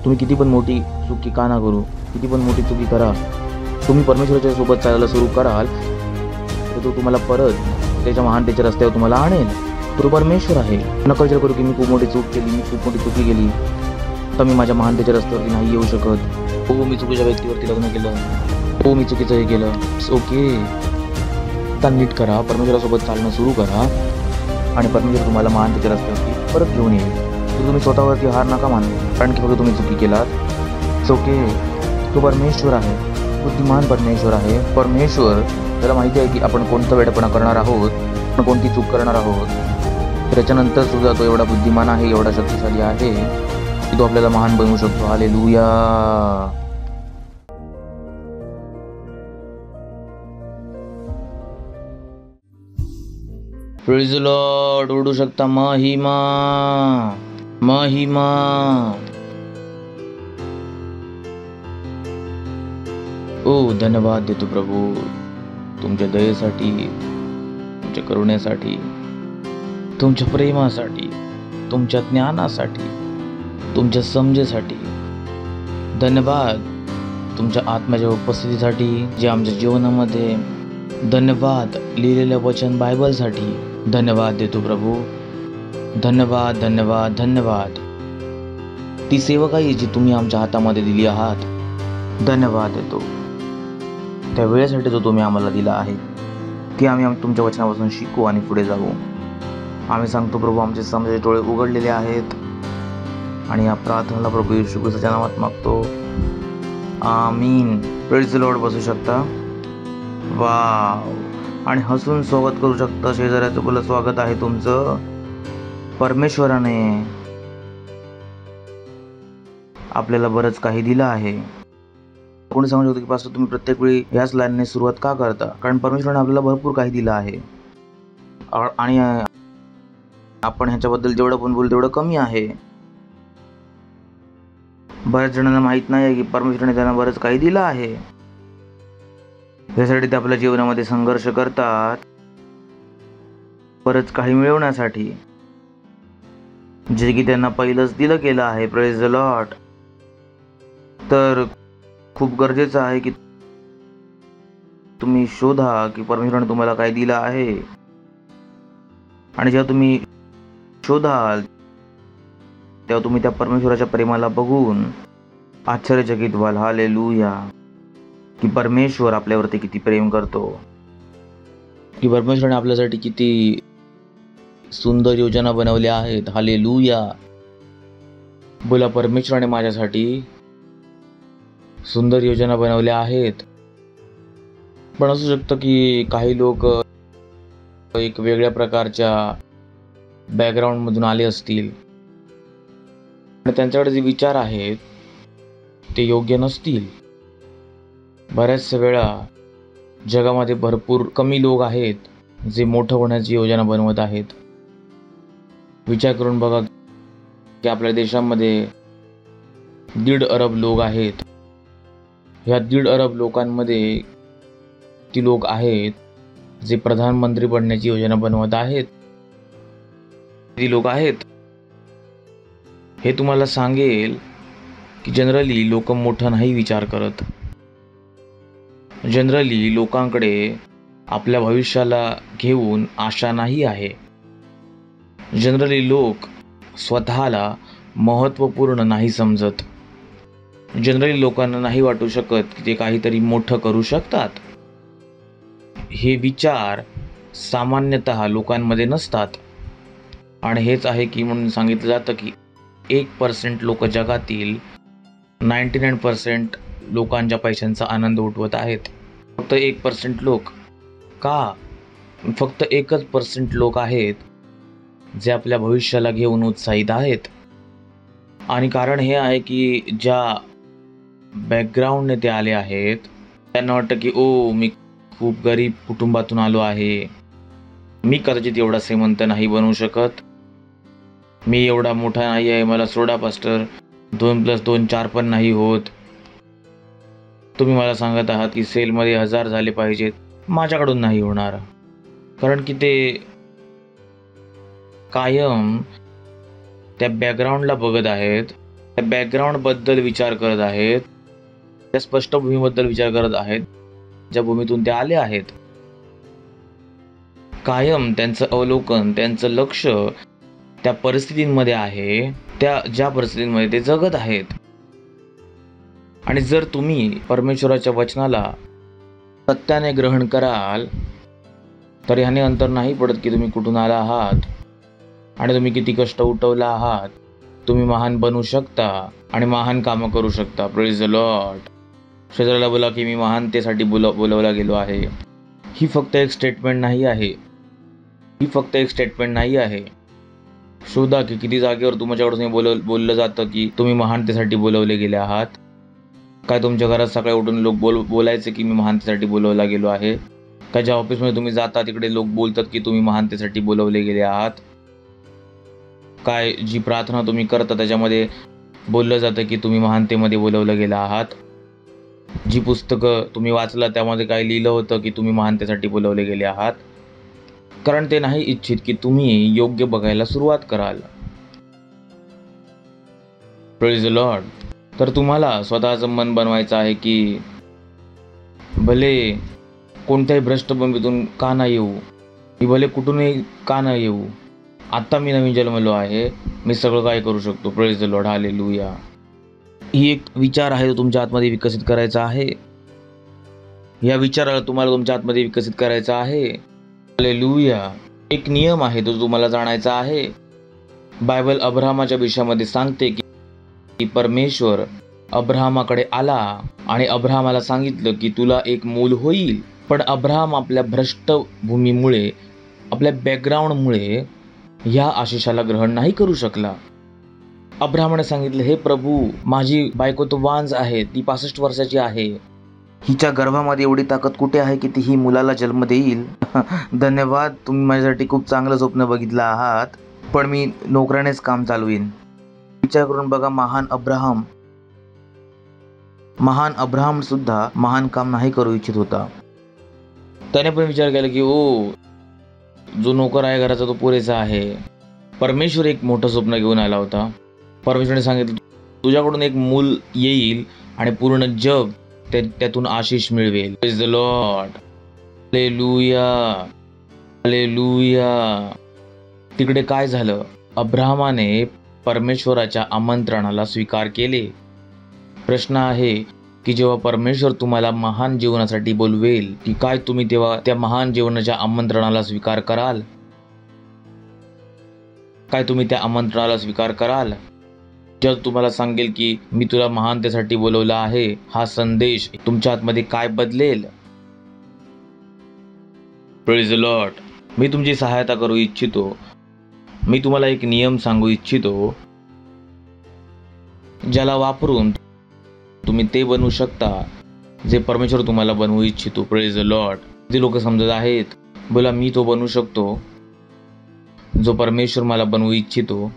तुम्ही किती पण मोठी चुकी का ना करू, किती पण मोठी चुकी करा, तुम्ही परमेश्वराच्या सोबत चालायला सुरू कराल तर तो तुम्हाला परत त्याच्या महानतेच्या रस्त्यावर तुम्हाला आणेल. तो परमेश्वर आहे. नका विचार करू की मी खूप मोठी चूक केली, मी खूप मोठी चुकी केली, तर मी माझ्या महानतेच्या रस्त्यावरती नाही येऊ शकत. हो, मी चुकीच्या व्यक्तीवरती लग्न केलं, हो मी चुकीचं हे केलं. ओके, आता नीट करा, परमेश्वरासोबत चालणं सुरू करा आणि परमेश्वर तुम्हाला महानतेच्या रस्त्यावरती परत घेऊन येईल. तर तुम्ही स्वतःवरती हार नका मानू, कारण की फक्त तुम्ही चुकी केलात. ओके, तो परमेश्वर आहे, बुद्धिमान परमेश्वर आहे. परमेश्वर त्याला माहिती आहे की आपण कोणता वेडपणा करणार आहोत, आपण कोणती चूक करणार आहोत. त्याच्यानंतर सुद्धा तो एवढा बुद्धिमान आहे, एवढा शक्तिशाली आहे की तो आपल्याला महान बनवू शकतो. हालेलुया. Praise the Lord. ओढू शकता महिमा महिमा. ओ धन्यवाद देतो प्रभू तुमच्या दयेसाठी, तुमच्या करुणेसाठी, तुमच्या प्रेमासाठी, तुमच्या ज्ञानासाठी, तुमच्या समजेसाठी. धन्यवाद तुमच्या आत्म्याच्या उपस्थितीसाठी जे आमच्या जीवनामध्ये. धन्यवाद लिहिलेल्या वचन बायबलसाठी. धन्यवाद देतो प्रभू. धन्यवाद धन्यवाद धन्यवाद. ती सेवकाई जी तुम्ही आमच्या हातामध्ये दिली आहात, धन्यवाद देतो त्या वेळेसाठी जो तुम्ही आम्हाला दिला आहे की आम्ही तुमच्या वचनापासून शिकू आणि पुढे जाऊ. आम्ही सांगतो प्रभू, आमचे समजाचे डोळे उघडलेले आहेत आणि या प्रार्थनेला प्रभू येशू ख्रिस्ताच्या नावात मागतो. आमीन. Praise the Lord. बसू शकता. वाव. आणि हसून स्वागत करू शकता शेजाऱ्याचं. बोला, स्वागत आहे तुमचं. परमेश्वराने आपल्याला बरंच काही दिलं आहे. कोणी सांगू शकतो की पास्टर तुम्ही प्रत्येक वेळी याच लाईनने सुरुवात का करता? कारण परमेश्वराने आपल्याला भरपूर काही दिलं आहे आणि आपण ह्याच्याबद्दल जेवढं पण बोलू तेवढं कमी आहे. बऱ्याच जणांना माहीत नाही आहे की परमेश्वराने त्यांना बरंच काही दिलं आहे. यासाठी ते आपल्या जीवनामध्ये संघर्ष करतात बरंच काही मिळवण्यासाठी, जे की त्यांना पहिलंच दिलं गेलं आहे. Praise the Lord. तर खूप गरजेचं आहे की तुम्ही शोधा की परमेश्वराने तुम्हाला काय दिलं आहे, आणि जेव्हा तुम्ही शोधाल तेव्हा तुम्ही त्या परमेश्वराच्या प्रेमाला बघून आश्चर्यचकित व्हाल. हालेलुया. की परमेश्वर आपल्यावरती किती प्रेम करतो, की परमेश्वराने आपल्यासाठी किती सुंदर योजना बनवल्या आहेत. हालेलुया. बोला, परमेश्वराने माझ्यासाठी सुंदर योजना बनवल्या आहेत. पण असू शकतं की काही लोक एक वेगळ्या प्रकारच्या बॅकग्राऊंडमधून आले असतील आणि त्यांच्याकडे जे विचार आहेत ते योग्य नसतील. बऱ्याच वेळा जगामध्ये भरपूर कमी लोक आहेत जे मोठं होण्याची योजना बनवत आहेत. विचार करून बघा की आपल्या देशामध्ये 1.5 अरब लोक आहेत. ह्या 1.5 अरब लोकांमध्ये ती लोक आहेत जे प्रधानमंत्री बनण्याची योजना बनवत आहेत. ती लोक आहेत. हे तुम्हाला सांगेल की जनरली लोक मोठा नाही विचार करत. जनरली लोकांकडे आपल्या भविष्याला घेऊन आशा नाही आहे. जनरली लोक स्वतःला महत्त्वपूर्ण नाही समजत. जनरली लोकांना नाही वाटू शकत की ते काहीतरी मोठं करू शकतात. हे विचार सामान्यतः लोकांमध्ये नसतात. आणि हेच आहे की म्हणून सांगितलं जातं की 1% लोक जगातील 99% लोकांच्या पैशांचा आनंद उठवत आहेत. फक्त 1% लोक का? फक्त 1% लोक आहेत जे आपल्या भविष्याला घेऊन उत्साहित आहेत. आणि कारण हे आहे की ज्या बॅकग्राऊंडने ते आले आहेत त्यांना वाटतं की मी खूप गरीब कुटुंबातून आलो आहे, मी कदाचित एवढा श्रीमंत नाही बनवू शकत, मी एवढा मोठा नाही आहे, मला सोडा पास्टर, 2+2 4 पण नाही होत. तुम्ही मला सांगत आहात की सेलमध्ये 1000 झाले पाहिजेत, माझ्याकडून नाही होणार. कारण की ते कायम त्या बॅकग्राऊंडला बघत आहेत त्या बॅकग्राऊंड बद्दल विचार करत आहेत, त्या स्पष्ट भूमीबद्दल विचार करत आहेत, ज्या भूमीतून ते आले आहेत. कायम त्यांचं अवलोकन, त्यांचं लक्ष त्या परिस्थितींमध्ये आहे, त्या ज्या परिस्थितींमध्ये ते जगत आहेत. आणि जर तुम्ही परमेश्वराच्या वचनाला सत्याने ग्रहण कराल, तर ह्याने अंतर नाही पडत की तुम्ही कुठून आला आहात आणि तुम्ही किती कष्ट उठवला आहात. तुम्ही महान बनू शकता आणि महान कामं करू शकता. Praise the Lord. शेजाऱ्याला बोला की मी महानतेसाठी बोलवला गेलो आहे. ही फक्त एक स्टेटमेंट नाही आहे. ही फक्त एक स्टेटमेंट नाही आहे. शोधा की किती जागेवर तुमच्याकडून बोललं जातं की तुम्ही महानतेसाठी बोलवले गेले आहात. काय तुमच्या घरात सकाळी उठून लोक बोलायचे की मी महानतेसाठी बोलवला गेलो आहे? काय ज्या ऑफिसमध्ये तुम्ही जाता तिकडे लोक बोलतात की तुम्ही महानतेसाठी बोलवले गेले आहात? काय जी प्रार्थना तुम्ही करता त्याच्यामध्ये बोललं जातं की तुम्ही महानतेमध्ये बोलवलं गेला आहात? जी पुस्तकं तुम्ही वाचला त्यामध्ये काय लिहिलं होतं की तुम्ही महानतेसाठी बोलवले गेले आहात? कारण ते नाही इच्छित की तुम्ही योग्य बघायला सुरुवात कराल. Praise the Lord. तर तुम्हाला स्वतःचं मन बनवायचं आहे की भले कोणत्याही भ्रष्ट भूमीतून का नाही येऊ, मी भले कुठूनही का नाही येऊ, आत्ता मी नवीन जन्मलो आहे, मी सगळं काय करू शकतो. Praise the Lord. हालेलुया. ही एक विचार आहे जो तुमच्या आतमध्ये विकसित करायचा आहे. या विचाराला तुम्हाला तुमच्या आतमध्ये विकसित करायचा आहे. हालेलुया. एक नियम आहे तो तुम्हाला जाणायचा आहे. बायबल अब्राहमाच्या विषयामध्ये सांगते की परमेश्वर अब्राहमाकडे आला आणि अब्राहमाला सांगितलं की तुला एक मूल होईल. पण अब्राहम आपल्या भ्रष्ट भूमीमुळे, आपल्या बॅकग्राऊंडमुळे ह्या आशिषाला ग्रहण नाही करू शकला. अब्राहमाने सांगितलं, हे प्रभू, माझी बायको तो वांज आहे, ती 65 वर्षाची आहे. हिच्या गर्भामध्ये एवढी ताकद कुठे आहे की ती ही मुलाला जन्म देईल? धन्यवाद, तुम्ही माझ्यासाठी खूप चांगलं स्वप्न बघितलं आहात, पण मी नोकरानेच काम चालवीन. विचार करून बघा, महान अब्राहम सुद्धा महान काम नाही करू इच्छित होता. त्याने पण विचार केला की जो नोकर आहे घराचा तो पुरेसा आहे. परमेश्वर एक मोठं स्वप्न घेऊन आला होता. परमेश्वराने सांगितलं तुझ्याकडून एक मूल येईल आणि पूर्ण जग त्यातून आशीष मिळवेल. Praise the Lord. Hallelujah. Hallelujah. तिकडे काय झालं? अब्राहमाने परमेश्वराच्या आमंत्रणाला स्वीकार केले. प्रश्न आहे की जेव्हा परमेश्वर तुम्हाला महान जीवनासाठी बोलवेल की काय तुम्ही तेव्हा त्या महान जीवनाच्या आमंत्रणाला स्वीकार कराल? काय तुम्ही त्या आमंत्रणाला स्वीकार कराल? जेव्हा तुम्हाला सांगेल की मी तुला महानतेसाठी बोलवलं आहे, हा संदेश तुमच्या आतमध्ये काय बदलेल? Praise the Lord. मी तुमची सहायता करू इच्छितो. मी तुम्हाला एक नियम सांगू इच्छितो ज्याला वापरून तुम्ही ते बनवू शकता जे परमेश्वर तुम्हाला बनवू इच्छितो. Praise the Lord. जे लोक समजत आहेत, बोला मी तो बनवू शकतो जो परमेश्वर मला बनवू इच्छितो,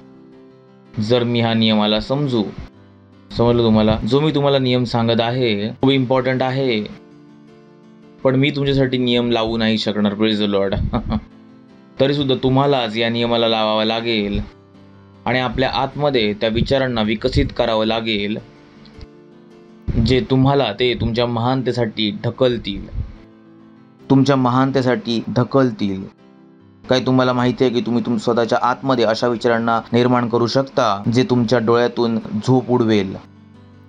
जर मी हा नियमाला समजलं तुम्हाला? जो मी तुम्हाला नियम सांगत आहे खूप इम्पॉर्टंट आहे, पण मी तुमच्यासाठी नियम लावू नाही शकणार. Praise the Lord. तरी सुद्धा तुम्हालाच या नियमाला लावावा लागेल आणि आपल्या आतमध्ये त्या विचारांना विकसित करावं लागेल जे तुम्हाला ते तुमच्या महानतेसाठी ढकलतील. काय तुम्हाला माहिती आहे की तुम्ही स्वतःच्या आतमध्ये अशा विचारांना निर्माण करू शकता जे तुमच्या डोळ्यातून झोप उडवेल.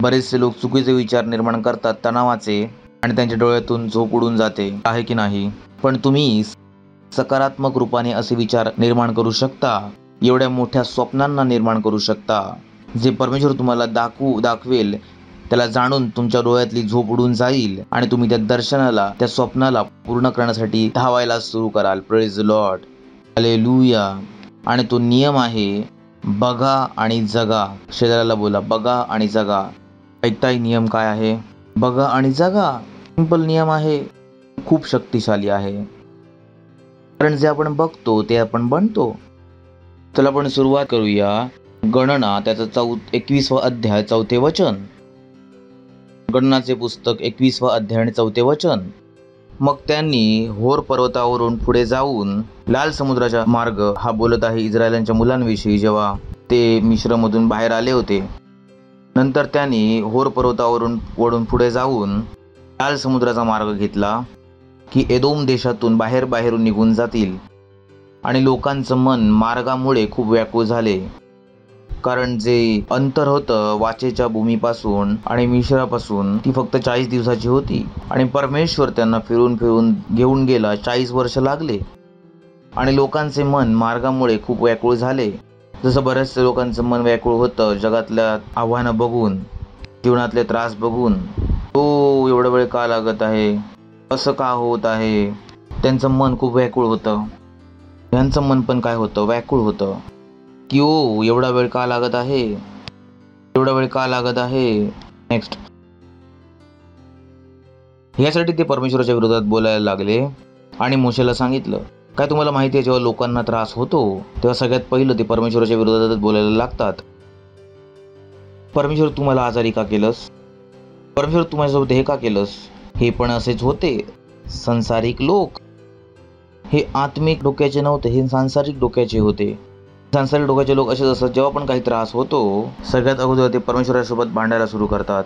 बरेचसे लोक चुकीचे विचार निर्माण करतात तणावाचे आणि त्यांच्या डोळ्यातून झोप उडून जाते, आहे की नाही? पण तुम्ही सकारात्मक रूपाने असे विचार निर्माण करू शकता. एवढ्या मोठ्या स्वप्नांना निर्माण करू शकता जे परमेश्वर तुम्हाला दाखवेल. त्याला जाणून तुमच्या डोळ्यातली झोप उडून जाईल आणि तुम्ही त्या दर्शनाला, त्या स्वप्नाला पूर्ण करण्यासाठी धावायला सुरू कराल. Praise the Lord. हालेलुया. आणि तो नियम आहे बघा आणि जगा. शेजाऱ्याला बोला बघा आणि जगा. ऐकताय नियम काय आहे? बघा आणि जगा. सिंपल नियम आहे, खूप शक्तिशाली आहे. कारण जे आपण बघतो ते आपण बनतो. चला आपण सुरुवात करूया. गणना त्याचा 21वा अध्याय 4थे वचन. गणनाचे पुस्तक 21वा अध्याय आणि 4थे वचन. मग त्यांनी होर पर्वतावरून पुढे जाऊन लाल समुद्राचा मार्ग, हा बोलत आहे इस्रायलांच्या मुलांविषयी, जेव्हा ते मिस्रमधून बाहेर आले होते. नंतर त्यांनी होर पर्वतावरून वळून पुढे जाऊन लाल समुद्राचा मार्ग घेतला की एदोम देशातून बाहेरून निघून जातील. आणि लोकांचं मन मार्गामुळे खूप व्याकुळ झाले, कारण जे अंतर होतं वाचेच्या भूमीपासून आणि मिश्रापासून ती फक्त 40 दिवसाची होती. आणि परमेश्वर त्यांना फिरून फिरून घेऊन गेला. 40 वर्ष लागले आणि लोकांचे मन मार्गामुळे खूप व्याकुळ झाले. जसं बऱ्याचशा लोकांचं मन व्याकुळ होतं जगातल्या आव्हानं बघून, जीवनातले त्रास बघून. हो, एवढा वेळ का लागत आहे, असं का होत आहे. त्यांचं मन खूप व्याकुळ होतं. यांचं मन पण काय होतं, व्याकुळ होतं की ओ एवढा वेळ का लागत आहे, एवढा वेळ का लागत आहे. नेक्स्ट, यासाठी ते परमेश्वराच्या विरोधात बोलायला लागले आणि मोशेला सांगितलं, काय तुम्हाला माहिती आहे, जेव्हा लोकांना त्रास होतो तेव्हा सगळ्यात पहिलं ते परमेश्वराच्या विरोधातच बोलायला लागतात. परमेश्वर तुम्हाला आजारी का केलंस, परमेश्वर तू माझ्यासोबत हे का केलंस. हे पण असेच होते संसारिक लोक. हे आत्मिक डोक्याचे नव्हते, हे सांसारिक डोक्याचे होते. सांसारिक डोक्याचे लोक असेच असतात, जेव्हा पण काही त्रास होतो सगळ्यात अगोदर ते परमेश्वरासोबत भांडायला सुरू करतात.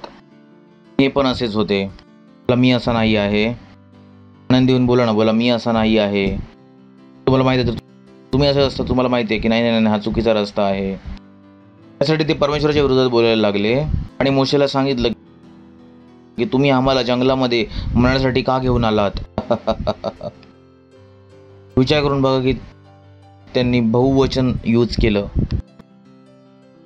हे पण असेच होते. बोला मी असा नाही आहे. आनंद देऊन बोला ना, बोला मी असा नाही आहे. तुम्हाला माहिती आहे, तुम्ही असं असतं, तुम्हाला माहिती आहे की नाही नाही हा चुकीचा रस्ता आहे. त्यासाठी ते परमेश्वराच्या विरोधात बोलायला लागले आणि मोशेला सांगितलं की तुम्ही आम्हाला जंगलामध्ये मरण्यासाठी का घेऊन आलात. विचार करून बघा की त्यांनी बहुवचन यूज केलं.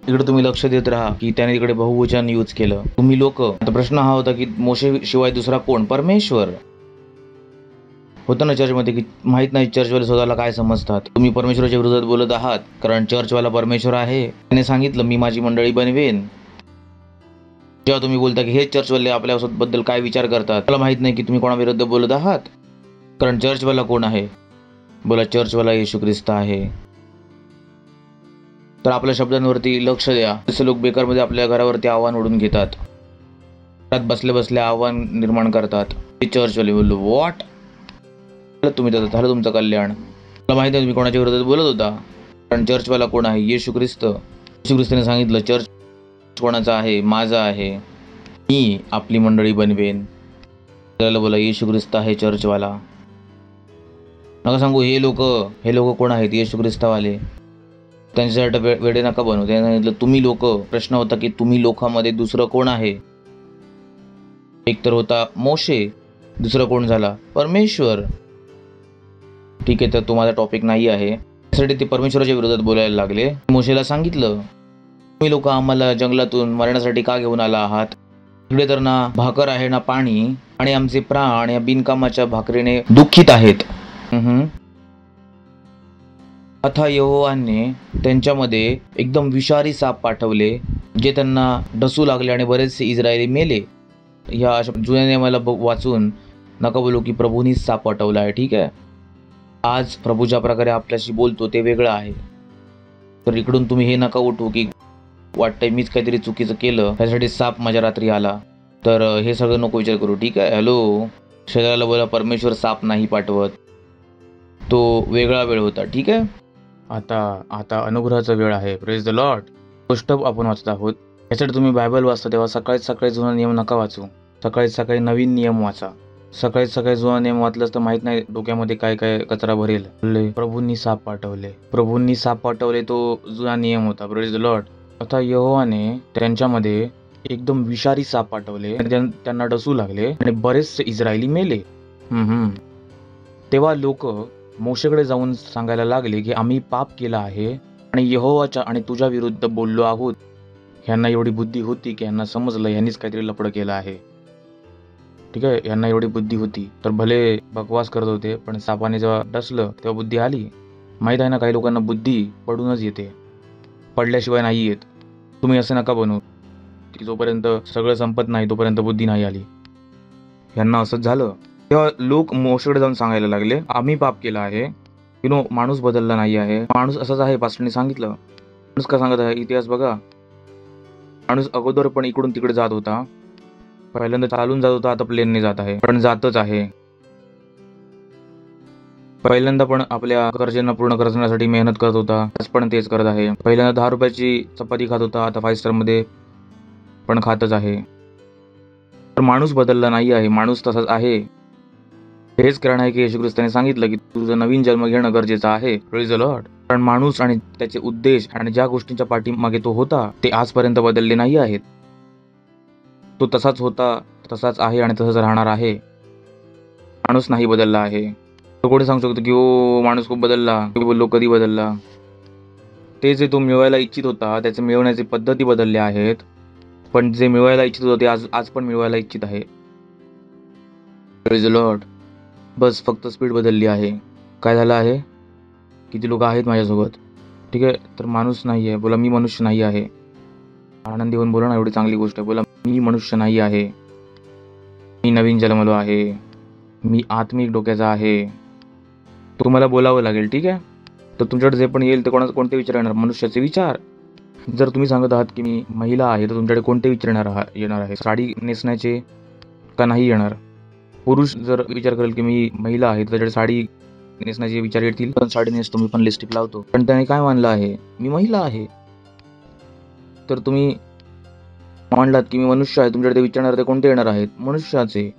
इकडे तुम्ही लक्ष देत राहा की त्याने इकडे बहुवचन यूज केलं, तुम्ही लोक. आता प्रश्न हा होता की मोशे शिवाय दुसरा कोण, परमेश्वर. होतं ना चर्चमध्ये की माहीत नाही चर्चवाले स्वतःला काय समजतात. तुम्ही परमेश्वराच्या विरोधात बोलत आहात कारण चर्चवाला परमेश्वर आहे. त्याने सांगितलं मी माझी मंडळी बनवेन. जेव्हा तुम्ही बोलता की हे चर्चवाले आपल्याबद्दल काय विचार करतात, मला माहित नाही की तुम्ही कोणाविरुद्ध बोलत आहात. कारण चर्चवाला कोण आहे, बोला चर्चवाला येशू ख्रिस्त आहे. तर आपल्या शब्दांवरती लक्ष द्या. जसे लोक बेकारमध्ये आपल्या घरावरती आव्हान ओढून घेतात, घरात बसल्या बसल्या आव्हान निर्माण करतात. ते चर्चवाले बोललो वॉट, तुम्ही त्याचं झालं तुमचं कल्याण. मला माहिती आहे तुम्ही कोणाच्या विरोधात बोलत होता. कारण चर्चवाला कोण आहे, येशू ख्रिस्त. येशू ख्रिस्ताने सांगितलं चर्च कोणाचा आहे, माझा आहे, मी आपली मंडळी बनवेन. त्याला बोला येशू ख्रिस्त आहे चर्चवाला. नका सांगू हे लोक कोण आहेत, येशू ख्रिस्तवाले. त्यांच्यासाठी वेडे नका बनवू. त्याने सांगितलं तुम्ही लोक. प्रश्न होता की तुम्ही लोकांमध्ये दुसरं कोण आहे. एक तर होता मोशे, दुसरं कोण झाला, परमेश्वर. ठीक आहे, तर तो माझा टॉपिक नाही आहे. त्यासाठी ते परमेश्वराच्या विरोधात बोलायला लागले. मोशेला सांगितलं तुम्ही लोक आम्हाला जंगलातून मरण्यासाठी का घेऊन आला आहात. इकडे तर ना भाकर आहे ना पाणी, आणि आमचे प्राण या बिनकामाच्या भाकरीने दुःखित आहेत. आता यहोवाने त्यांच्यामध्ये एकदम विषारी साप पाठवले, जे त्यांना डसू लागले आणि बरेचसे इस्रायली मेले. ह्या अशा जुन्या नियमाला वाचून नका बोलू की प्रभूंनीच साप पाठवला आहे. ठीक आहे, आज प्रभू ज्या प्रकारे आपल्याशी बोलतो ते वेगळं आहे. तर इकडून तुम्ही हे नका उठू की वाटतंय मीच काहीतरी चुकीचं केलं त्यासाठी साप माझ्या रात्री आला. तर हे सगळं नको विचार करू. ठीक आहे, हॅलो, शरीराला बोला परमेश्वर साप नाही पाठवत, तो वेगळा वेळ होता. ठीक आहे, आता अनुग्रहाचा वेळ आहे. Praise the Lord. गोष्ट आपण वाचत आहोत. यासाठी तुम्ही बायबल वाचता तेव्हा सकाळी जुना नियम नका वाचू, सकाळी नवीन नियम वाचा. सकाळी जुना नियम वाचलास तर माहित नाही डोक्यामध्ये काय काय कचरा भरेल. प्रभूंनी साप पाठवले, तो जुना नियम होता. Praise the Lord. आता यहोवाने त्यांच्यामध्ये एकदम विषारी साप पाठवले, त्यांना डसू लागले आणि बरेचसे इस्रायली मेले. तेव्हा लोक मोशेकडे जाऊन सांगायला लागले की आम्ही पाप केला आहे आणि यहोवाच्या आणि तुझ्या विरुद्ध बोललो आहोत. ह्यांना एवढी बुद्धी होती की ह्यांना समजलं ह्यांनीच काहीतरी लपडं केलं आहे. ठीक आहे, ह्यांना एवढी बुद्धी होती तर भले बकवास करत होते, पण सापाने जेव्हा डसलं तेव्हा बुद्धी आली. माहीत आहे ना, काही लोकांना बुद्धी पडूनच येते, पडल्याशिवाय नाही येत. तुम्ही असं नका बनवू की जोपर्यंत सगळं संपत नाही तोपर्यंत बुद्धी नाही आली. ह्यांना असंच झालं. तेव्हा लोक मोशेकडे जाऊन सांगायला लागले आम्ही पाप केला आहे. माणूस बदलला नाही आहे, माणूस असाच आहे. पास्टरने सांगितलं. माणूस का सांगत आहे, इतिहास बघा. माणूस अगोदर पण इकडून तिकडे जात होता, पहिल्यांदा चालून जात होता, आता प्लेनने जात आहे, पण जातच आहे. पहिल्यांदा पण आपल्या गरजेंना पूर्ण करण्यासाठी मेहनत करत होता, आज पण तेच करत आहे. पहिल्यांदा 10 रुपयाची चपाती खात होता, आता 5 स्टार मध्ये पण खातच आहे. तर माणूस बदलला नाही आहे, माणूस तसाच आहे. हेच कारण आहे की येशू ख्रिस्ताने सांगितलं की तुझं नवीन जन्म घेणं गरजेचं आहे. Praise the Lord. कारण माणूस आणि त्याचे उद्देश आणि ज्या गोष्टींच्या पाठीमागे तो होता ते आजपर्यंत बदलले नाही आहेत. तो तसाच होता, तसाच आहे आणि तसाच राहणार आहे. माणूस नाही बदलला आहे. तो कोणी सांगू शकतो की ओ माणूस खूप बदलला. मी बोललो कधी बदलला? ते जे तो मिळवायला इच्छित होता त्याचे मिळवण्याची पद्धती बदलल्या आहेत. पण जे मिळवायला इच्छित होतं ते आज पण मिळवायला इच्छित आहे. Praise the Lord. बस फक्त स्पीड बदलली आहे. काय झालं आहे? किती लोक आहेत माझ्यासोबत? ठीक आहे, तर माणूस नाही आहे. बोला मी मनुष्य नाही आहे. आनंदी होऊन बोला ना, एवढी चांगली गोष्ट आहे. बोला मी मनुष्य नाही आहे. मी नवीन जन्मलो आहे. मी आत्मिक डोक्याचा आहे. तुम्हाला बोलावं लागेल, ठीक आहे? तर तुमच्याकडे जे पण येईल ते कोणते विचार येणार? मनुष्याचे विचार. जर तुम्ही सांगत आहात की मी महिला आहे तर तुमच्याकडे कोणते विचार येणार आहे? साडी नेसण्याचे का नाही येणार? पुरुष जर विचार करेल की मी महिला आहे तर त्याच्याकडे साडी नेसण्याचे विचार येतील. पण साडी नेसतो, मी पण लिपस्टिक लावतो. पण त्याने काय मानलं आहे? मी महिला आहे. तर तुम्ही मांडलात की मी मनुष्य आहे, तुमच्याकडे विचारणार ते कोणते येणार आहेत? मनुष्याचे,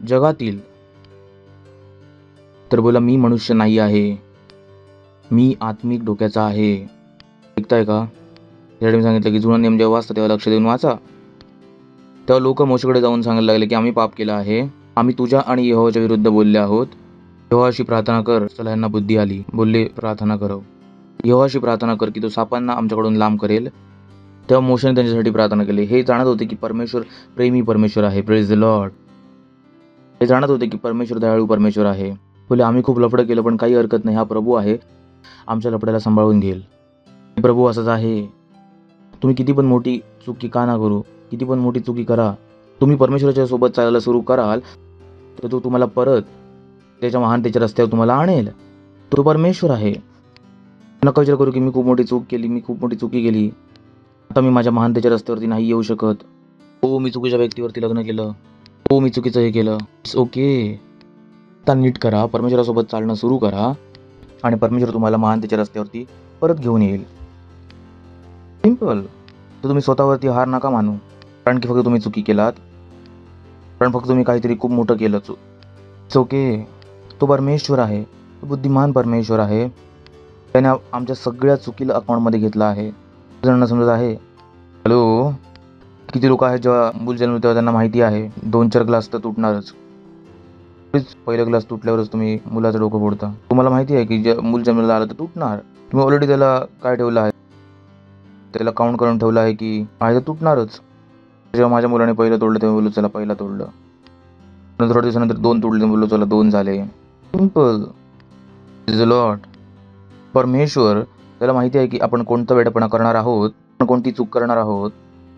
जगातील. तर बोला मी मनुष्य नाही आहे. मी आत्मिक डोक्याचा आहे. ऐकताय का? त्यासाठी मी सांगितलं की जुना नियम जेव्हा वाचता तेव्हा लक्ष देऊन वाचा. तेव्हा लोक मोशेकडे जाऊन सांगायला लागले की आम्ही पाप केला आहे. आम्ही तुझ्या आणि यहोवाच्या विरुद्ध बोलले आहोत. यहोवाशी प्रार्थना कर. चला यांना बुद्धी आली. बोलले प्रार्थना करो. यहोवाशी प्रार्थना कर की तो सापांना आमच्याकडून लांब करेल. तेव्हा मोशेने त्यांच्यासाठी प्रार्थना केली. हे जाणत होते की परमेश्वर प्रेमी परमेश्वर आहे. Praise the Lord. हे जाणत होते की परमेश्वर दयाळू परमेश्वर आहे. बोले आम्ही खूप लफडं केलं पण काही हरकत नाही, हा प्रभू आहे, आमच्या लफड्याला सांभाळून घेईल. प्रभू असंच आहे. तुम्ही किती पण मोठी चुकी का ना करू, किती पण मोठी चुकी करा, तुम्ही परमेश्वराच्या सोबत चालायला सुरू कराल तर तो तुम्हाला परत त्याच्या महानतेच्या रस्त्यावर तुम्हाला आणेल. तो परमेश्वर आहे. नका विचार करू की मी खूप मोठी चूक केली, मी खूप मोठी चुकी केली, आता मी माझ्या महानतेच्या रस्त्यावरती नाही येऊ शकत. हो मी चुकीच्या व्यक्तीवरती लग्न केलं, हो मी चुकीचं हे केलं. It's okay. आता नीट करा, परमेश्वरासोबत चालणं सुरू करा आणि परमेश्वर तुम्हाला महानतेच्या रस्त्यावरती परत घेऊन येईल. सिंपल. तर तुम्ही स्वतःवरती हार नका मानू, कारण की फक्त तुम्ही चुकी केलात, कारण फक्त तुम्ही काहीतरी खूप मोठं केलं. It's okay. तो परमेश्वर आहे, तो बुद्धिमान परमेश्वर आहे. त्याने आमच्या सगळ्या चुकीला अकाउंटमध्ये घेतला आहे. जणांना समजत आहे? हॅलो. किती लोक आहेत जेव्हा मूल जन्मलं तेव्हा त्यांना माहिती आहे 2-4 ग्लास तर तुटणारच. पहिला ग्लास तुटल्यावरच तुम्ही मुलाचं डोकं फोडता. तुम्हाला माहिती आहे की जे मूल जन्माला आलं तर तुटणार. तुम्ही ऑलरेडी त्याला काय ठेवलं आहे, त्याला काउंट करून ठेवलं आहे की आहे तर तुटणारच. जेव्हा माझ्या मुलाने पहिलं तोडलं तेव्हा बोललो चला पहिला तोडलं, नंतर थोड्या दिवसानंतर 2 तोडले, बोललो चला 2 झाले. सिंपल. Is a lot. परमेश्वर त्याला माहिती आहे की आपण कोणता वेडेपणा करणार आहोत, आपण कोणती चूक करणार आहोत.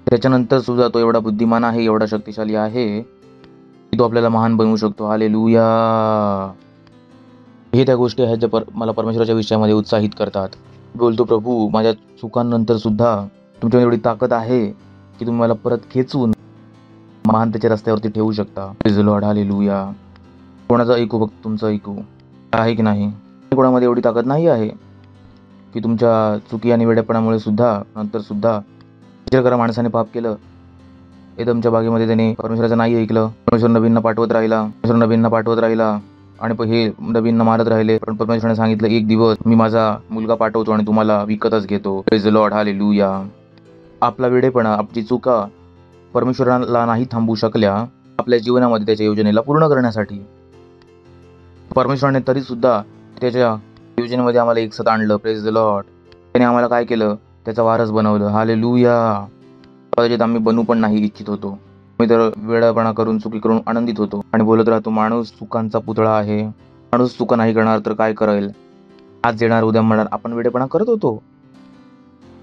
त्याच्यानंतर सुद्धा तो एवढा बुद्धिमान आहे, एवढा शक्तिशाली आहे की तो आपल्याला महान बनवू शकतो. हालेलुया. हे त्या गोष्टी आहेत ज्या मला परमेश्वराच्या विषयामध्ये उत्साहित करतात. बोलतो प्रभू माझ्या चुकांनंतर सुद्धा तुमच्याकडे एवढी ताकद आहे की तुम्ही मला परत खेचून महानतेच्या रस्त्यावरती ठेवू शकता. Praise the Lord. हालेलुया. कोणाचं ऐकू, फक्त तुमचं ऐकू आहे की नाही? कोणामध्ये एवढी ताकद नाही आहे की तुमच्या चुकी आणि वेडेपणामुळे सुद्धा नंतर सुद्धा विचार करा, माणसाने पाप केलं, एदमच्या बागेमध्ये त्याने परमेश्वराचं नाही ऐकलं, परमेश्वर नबींना पाठवत राहिला आणि हे नबींना मारत राहिले. पण परमेश्वराने सांगितलं एक दिवस मी माझा मुलगा पाठवतो आणि तुम्हाला विकतच घेतो. Praise the Lord. हालेलुया. आपला वेडेपणा, आपली चुका परमेश्वराला नाही थांबवू शकल्या आपल्या जीवनामध्ये त्याच्या योजनेला पूर्ण करण्यासाठी. परमेश्वराने तरी सुद्धा त्याच्या योजनेमध्ये आम्हाला एकसाथ आणलं. Praise the Lord. त्याने आम्हाला काय केलं? त्याचा वारस बनवलं. हालेलुया. कदाचित आम्ही बनू पण नाही इच्छित होतो. मी तर वेडापणा करून चुकी करून आनंदित होतो आणि बोलत राहतो माणूस चुकांचा पुतळा आहे, माणूस चुका नाही करणार तर काय करेल, आज येणार उद्या म्हणणार. आपण वेडेपणा करत होतो.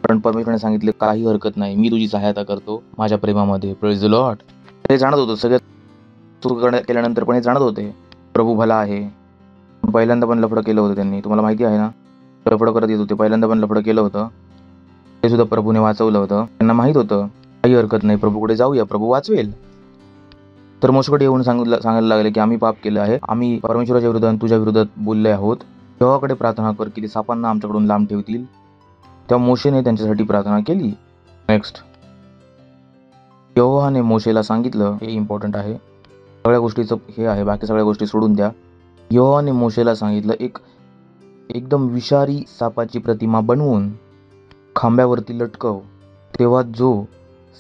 पण परमेश्वराने सांगितले काही हरकत नाही, मी तुझी सहायता करतो माझ्या प्रेमामध्ये. Praise the Lord. हे जाणत होतो, सगळ्या चुका केल्यानंतर पण हे जाणत होते प्रभू भला आहे. पहिल्यांदा पण लफडं केलं होतं त्यांनी, तुम्हाला माहिती आहे ना, लफडं करत येत होते. पहिल्यांदा पण लफडं केलं होतं, ते सुद्धा प्रभूने वाचवलं होतं. त्यांना माहित होतं काही हरकत नाही, प्रभूकडे जाऊया, प्रभू वाचवेल. तर मोशकडे येऊन सांगायला लागले की आम्ही पाप केलं आहे, आम्ही परमेश्वराच्या विरोधात तुझ्या विरोधात बोलले आहोत, देवाकडे प्रार्थना कर की ते सापांना आमच्याकडून लांब ठेवतील. तेव्हा मोशेने त्यांच्यासाठी प्रार्थना केली. नेक्स्ट. यहोवाने मोशेला सांगितलं, हे इम्पॉर्टंट आहे, सगळ्या गोष्टीचं हे आहे, बाकी सगळ्या गोष्टी सोडून द्या. यहोवाने मोशेला सांगितलं, एकदम विषारी सापाची प्रतिमा बनवून खांब्यावरती लटकव. तेव्हा जो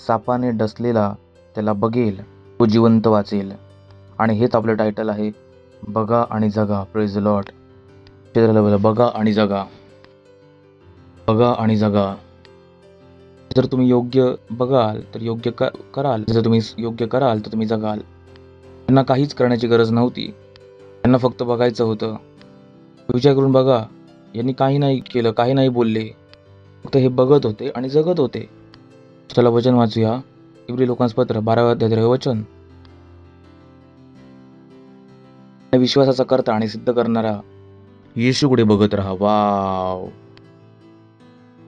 सापाने डसलेला त्याला बघेल तो जिवंत वाचेल. आणि हेच आपलं टायटल आहे, बघा आणि जगा. Praise the Lord. बघा आणि जगा, बघा आणि जगा. जर तुम्ही योग्य बघाल तर योग्य कराल, जर तुम्ही योग्य कराल तर तुम्ही जगाल. त्यांना काहीच करण्याची गरज नव्हती, त्यांना फक्त बघायचं होतं. विचार करून बघा, यांनी काही नाही केलं, काही नाही बोलले, फक्त हे बघत होते आणि जगत होते. चला वचन वाचूया. इब्री लोकांस पत्र 12व्या अध्यायाचे वचन. विश्वासाचा करता आणि सिद्ध करणारा येशूकडे बघत राहा. वाव,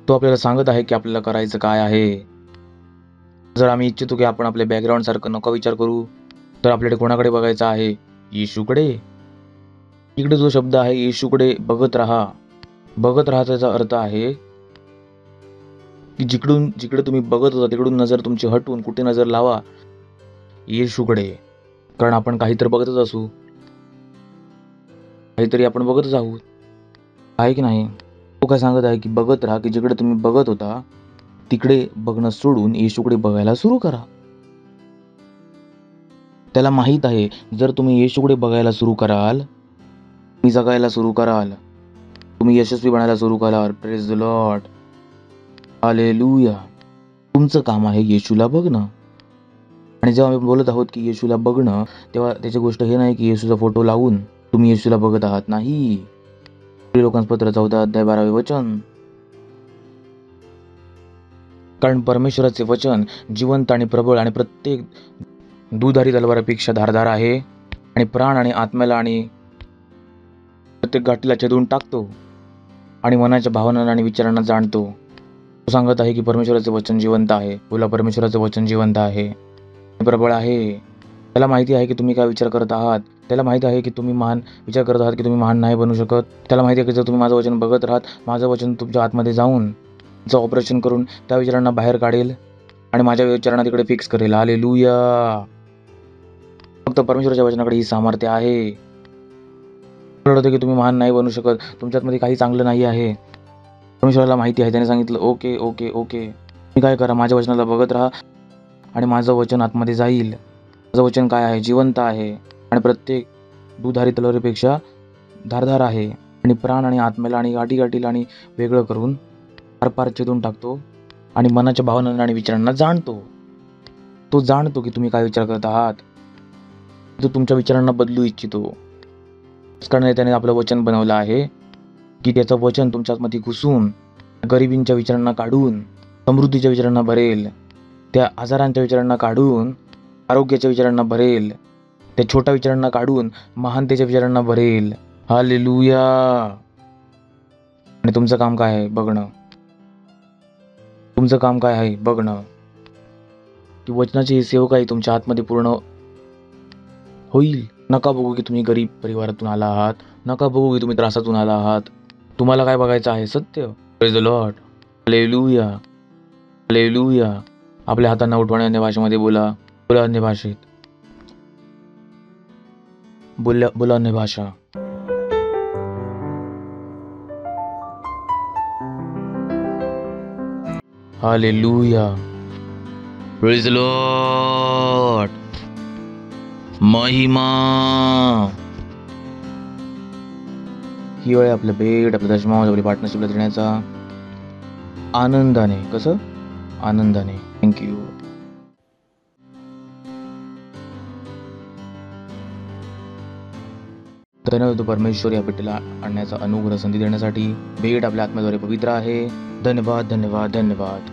तो आपल्याला सांगत आहे की आपल्याला करायचं काय आहे. जर आम्ही इच्छितो की आपण आपल्या बॅकग्राऊंड सारखं नको विचार करू, तर आपल्याकडे कोणाकडे बघायचं आहे? येशूकडे. इकडे जो शब्द आहे येशूकडे बघत राहा, बघत राहा, त्याचा अर्थ आहे की जिकडे तुम्ही बघत होता तिकडून नजर तुमची हटवून कुठे नजर लावा? येशूकडे. कारण आपण काहीतरी बघतच असू, काहीतरी आपण बघतच आहोत, आहे की नाही? तो काय सांगत आहे की बघत राहा, की जिकडे तुम्ही बघत होता तिकडे बघणं सोडून येशूकडे बघायला सुरू करा. त्याला माहित आहे, जर तुम्ही येशूकडे बघायला सुरू कराल, तुम्ही जगायला सुरू कराल, तुम्ही यशस्वी बनायला सुरू कराल. Praise the Lord. हालेलुया. तुमचं काम आहे येशूला बघणं. आणि जेव्हा आम्ही बोलत आहोत की येशूला बघणं, तेव्हा त्याची गोष्ट हे नाही की येशूचा फोटो लावून तुम्ही येशूला बघत आहात. नाही. लोकांस पत्र 14 अध्याय 12वे वचन. कारण परमेश्वराचे वचन जिवंत आणि प्रबळ आणि प्रत्येक दुधारी तलवारापेक्षा धारदार आहे आणि प्राण आणि आत्म्याला आणि प्रत्येक गाठीला छेदून टाकतो आणि मनाच्या भावनांना आणि विचारांना जाणतो. तो सांगत आहे की परमेश्वराचे वचन जिवंत आहे. बोला, परमेश्वराचे वचन जिवंत आहे, प्रबळ आहे. त्याला माहिती आहे की तुम्ही काय विचार करत आहात. त्याला माहिती आहे की तुम्ही महान विचार करत आहात, की तुम्ही महान नाही बनू शकत. त्याला माहिती आहे की जर तुम्ही माझं वचन बघत राहात, माझं वचन तुमच्या आतमध्ये जाऊन त्याचं ऑपरेशन करून त्या विचारांना बाहेर काढेल आणि माझ्या विचारांना तिकडे फिक्स करेल. हालेलुया. फक्त परमेश्वराच्या वचनाकडे ही सामर्थ्य आहे. होतं की तुम्ही महान नाही बनू शकत, तुमच्यातमध्ये काही चांगलं नाही आहे. परमेश्वराला माहिती आहे. त्याने सांगितलं, ओके ओके ओके, तुम्ही काय करा, माझ्या वचनाला बघत राहा आणि माझं वचन आतमध्ये जाईल. माझं वचन काय आहे? जिवंत आहे आणि प्रत्येक दुधारी तलवारीपेक्षा धारदार आहे आणि प्राण आणि आत्म्याला आणि गाठीला आणि वेगळं करून आरपार छेदून टाकतो आणि मनाच्या भावनांना आणि विचारांना जाणतो. तो जाणतो की तुम्ही काय विचार करत आहात. तो तुमच्या विचारांना बदलू इच्छितो. कारण त्याने आपलं वचन बनवलं आहे की त्याचं वचन तुमच्यामध्ये घुसून गरिबींच्या विचारांना काढून समृद्धीच्या विचारांना भरेल, त्या आजारांच्या विचारांना काढून आरोग्याच्या विचारांना भरेल, त्या छोट्या विचारांना काढून महानतेच्या विचारांना भरेल. हालेलुया. आणि तुमचं काम काय आहे? बघणं. तुमचं काम काय आहे? बघणं. की वचनाची ही सेवकाई तुमच्या आतमध्ये पूर्ण होईल. नका बघू की तुम्ही गरीब परिवारातून आला आहात, नका बघू की तुम्ही त्रासातून आला आहात. तुम्हाला काय बघायचं आहे? सत्य. Praise the Lord. Hallelujah. Hallelujah. आपल्या हातांना उठवण्या अन्य भाषेमध्ये बोला. बोला अन्य भाषेत. बोला अन्य भाषा. हालेलुया. Praise the Lord. महिमा. ही वेळ आपलं भेट, आपल्या दशमावर आपली पार्टनरशिपला देण्याचा आनंदाने. कसं? आनंदाने. थँक्यू. धन्यवाद परमेश्वर या भेटीला आणण्याचा अनुग्रह संधी देण्यासाठी. भेट आपल्या आत्म्याद्वारे पवित्र आहे. धन्यवाद धन्यवाद धन्यवाद.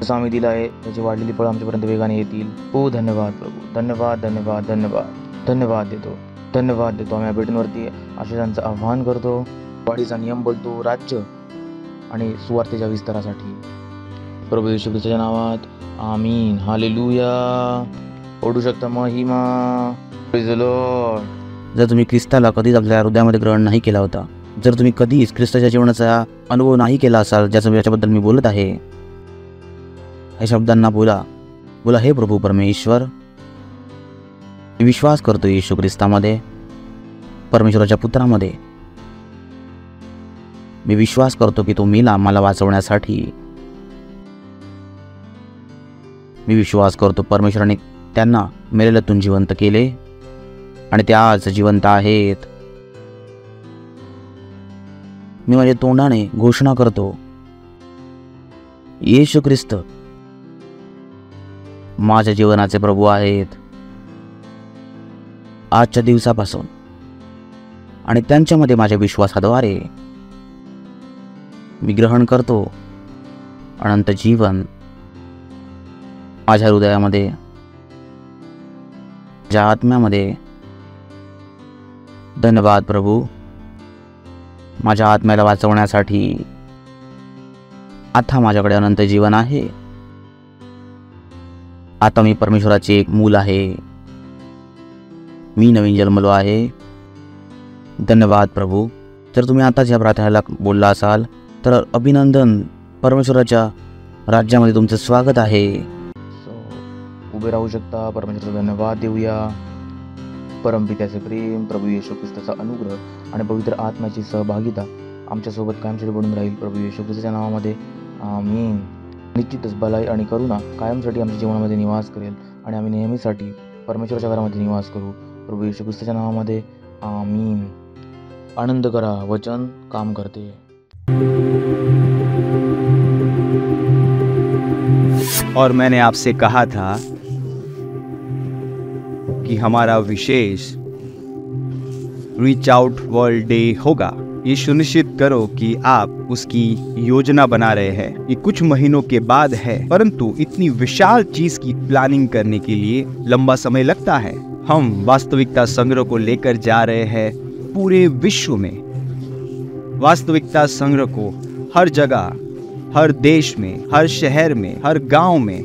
जसं आम्ही दिलं आहे त्याची वाढलेली फळं आमच्यापर्यंत वेगाने येतील. हो धन्यवाद प्रभू. धन्यवाद धन्यवाद धन्यवाद धन्यवाद देतो. धन्यवाद देतो. आम्ही या भेटींवरती आशिषांचं आव्हान करतो. वाढीचा नियम बोलतो, राज्य आणि सुवार्तेच्या विस्तारासाठी. प्रभू येशू ख्रिस्ताच्या नावात आमीन. हालेलुया. ओढू शकता महिमा. Praise the Lord. जर तुम्ही ख्रिस्ताला कधीच आपल्या हृदयामध्ये ग्रहण नाही केला होता, जर तुम्ही कधीच ख्रिस्ताच्या जीवनाचा अनुभव नाही केला असाल, ज्याच्याबद्दल मी बोलत आहे, या शब्दांना बोला, बोला, हे प्रभू परमेश्वर, मी विश्वास करतो येशू ख्रिस्तामध्ये, परमेश्वराच्या पुत्रामध्ये. मी विश्वास करतो की तो मेला मला वाचवण्यासाठी. मी विश्वास करतो परमेश्वराने त्यांना मेलेल्यातून जिवंत केले आणि ते आज जिवंत आहेत. मी माझ्या तोंडाने घोषणा करतो, येशू ख्रिस्त माझ्या जीवनाचे प्रभू आहेत आजच्या दिवसापासून, आणि त्यांच्यामध्ये माझ्या विश्वासाद्वारे मी ग्रहण करतो अनंत जीवन माझ्या हृदयामध्ये, माझ्या आत्म्यामध्ये. धन्यवाद प्रभू, माझ्या आत्म्याला वाचवण्यासाठी आता माझ्याकडे अनंत जीवन आहे. आता मी परमेश्वराचे एक मूल आहे. मी नवीन जन्मलो आहे. धन्यवाद प्रभू. जर तुम्ही आताच या प्रार्थनेला बोलला असाल तर अभिनंदन, परमेश्वराच्या राज्यामध्ये तुमचं स्वागत आहे. उभे राहू शकता. परमेश्वराचा धन्यवाद देऊया. परमपित्याचे प्रेम, प्रभू येशू ख्रिस्ताचा अनुग्रह आणि पवित्र आत्म्याची सहभागिता आमच्यासोबत कायमसाठी बनून राहील. प्रभू येशू ख्रिस्ताच्या नावामध्ये आमीन. निश्चितच भलाई आणि करुणा कायमसाठी आमच्या जीवनामध्ये निवास करेल आणि आम्ही नेहमीसाठी परमेश्वराच्या घरामध्ये निवास करू. प्रभू येशू ख्रिस्ताच्या नावामध्ये आमीन. आनंद करा, वचन काम करते. और मैंने आपसे कहा था कि हमारा विशेष रीच आउट वर्ल्ड डे होगा. ये सुनिश्चित करो कि आप उसकी योजना बना रहे हैं. ये कुछ महीनों के बाद है, परंतु इतनी विशाल चीज की प्लानिंग करने के लिए लंबा समय लगता है. हम वास्तविकता संग्रह को लेकर जा रहे हैं पूरे विश्व में. वास्तविकता संग्रह को हर जगह, हर देश में, हर शहर में, हर गांव में,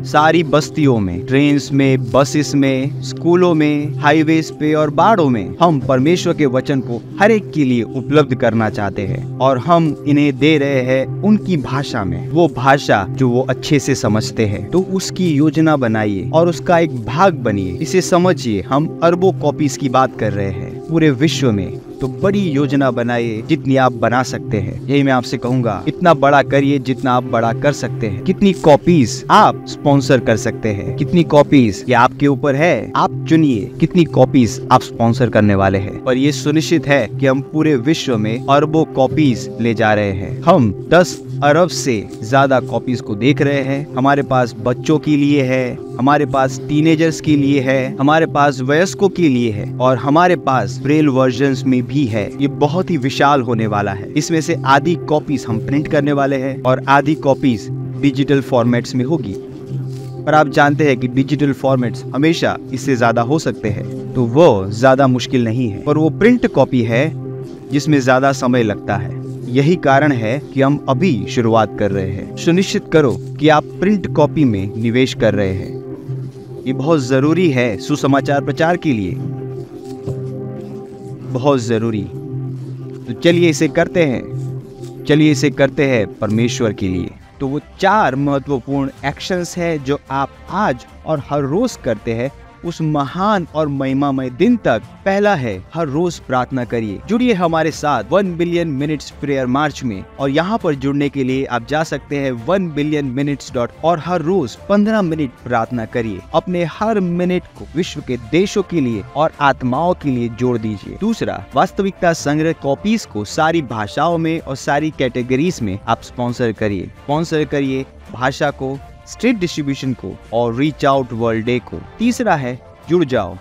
सारी बस्तियों में, ट्रेन्स में, बसेस में, स्कूलों में, हाईवेज पे और बाड़ों में हम परमेश्वर के वचन को हर एक के लिए उपलब्ध करना चाहते हैं. और हम इन्हें दे रहे हैं उनकी भाषा में, वो भाषा जो वो अच्छे से समझते हैं. तो उसकी योजना बनाइए और उसका एक भाग बनिए. इसे समझिए, हम अरबों कॉपीज की बात कर रहे हैं पूरे विश्व में. तो बड़ी योजना बनाइए जितनी आप बना सकते हैं. यही मैं आपसे कहूंगा, इतना बड़ा करिए जितना आप बड़ा कर सकते हैं. कितनी कॉपीज आप स्पॉन्सर कर सकते हैं, कितनी कॉपीज ये आपके ऊपर है. आप चुनिए कितनी कॉपीज आप स्पॉन्सर करने वाले हैं. और ये सुनिश्चित है कि हम पूरे विश्व में अरबों कॉपीज ले जा रहे हैं. हम 10 अरब से ज्यादा कॉपीज को देख रहे हैं. हमारे पास बच्चों के लिए है, हमारे पास टीनेजर्स के लिए है, हमारे पास वयस्कों के लिए है और हमारे पास ब्रेल वर्जन्स में भी है. ये बहुत ही विशाल होने वाला है. इसमें से आधी कॉपीज हम प्रिंट करने वाले हैं और आधी कॉपीज डिजिटल फॉर्मेट्स में होगी. पर आप जानते हैं कि डिजिटल फॉर्मेट्स हमेशा इससे ज्यादा हो सकते हैं, तो वो ज्यादा मुश्किल नहीं है. पर वो प्रिंट कॉपी है जिसमें ज्यादा समय लगता है. यही कारण है कि हम अभी शुरुआत कर रहे हैं. सुनिश्चित करो कि आप प्रिंट कॉपी में निवेश कर रहे हैं. ये बहुत जरूरी है सुसमाचार प्रचार के लिए, बहुत जरूरी. तो चलिए इसे करते हैं, चलिए इसे करते हैं परमेश्वर के लिए. तो वो 4 महत्वपूर्ण एक्शंस है जो आप आज और हर रोज करते हैं उस महान और महिमामय दिन तक. पहला है, हर रोज प्रार्थना करिए. जुड़िए हमारे साथ 1 बिलियन मिनट्स प्रेयर मार्च में. और यहाँ पर जुड़ने के लिए आप जा सकते हैं 1billionminutes. और हर रोज 15 मिनट प्रार्थना करिए. अपने हर मिनट को विश्व के देशों के लिए और आत्माओं के लिए जोड़ दीजिए. दूसरा, वास्तविकता संग्रह कॉपीज को सारी भाषाओं में और सारी कैटेगरीज में आप स्पॉन्सर करिए. स्पॉन्सर करिए भाषा को, स्ट्रीट डिस्ट्रीब्यूशन को और रीच आउट वर्ल्ड डे को. तीसरा है, जुड़ जाओ.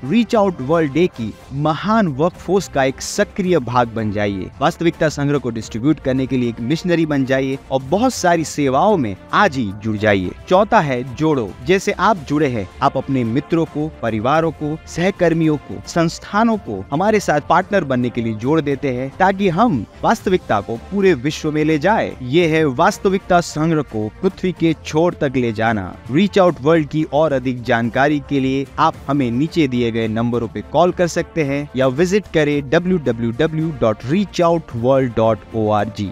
रीच आउट वर्ल्ड डे की महान वर्कफोर्स का एक सक्रिय भाग बन जाइए. वास्तविकता संग्रह को डिस्ट्रीब्यूट करने के लिए एक मिशनरी बन जाइए और बहुत सारी सेवाओं में आज ही जुड़ जाइए. चौथा है, जोड़ो. जैसे आप जुड़े हैं, आप अपने मित्रों को, परिवारों को, सहकर्मियों को, संस्थानों को हमारे साथ पार्टनर बनने के लिए जोड़ देते हैं ताकि हम वास्तविकता को पूरे विश्व में ले जाए. ये है वास्तविकता संग्रह को पृथ्वी के छोर तक ले जाना. रीच आउट वर्ल्ड की और अधिक जानकारी के लिए आप हमें नीचे दिए गए नंबरों पे कॉल कर सकते हैं या विजिट करें www.reachoutworld.org.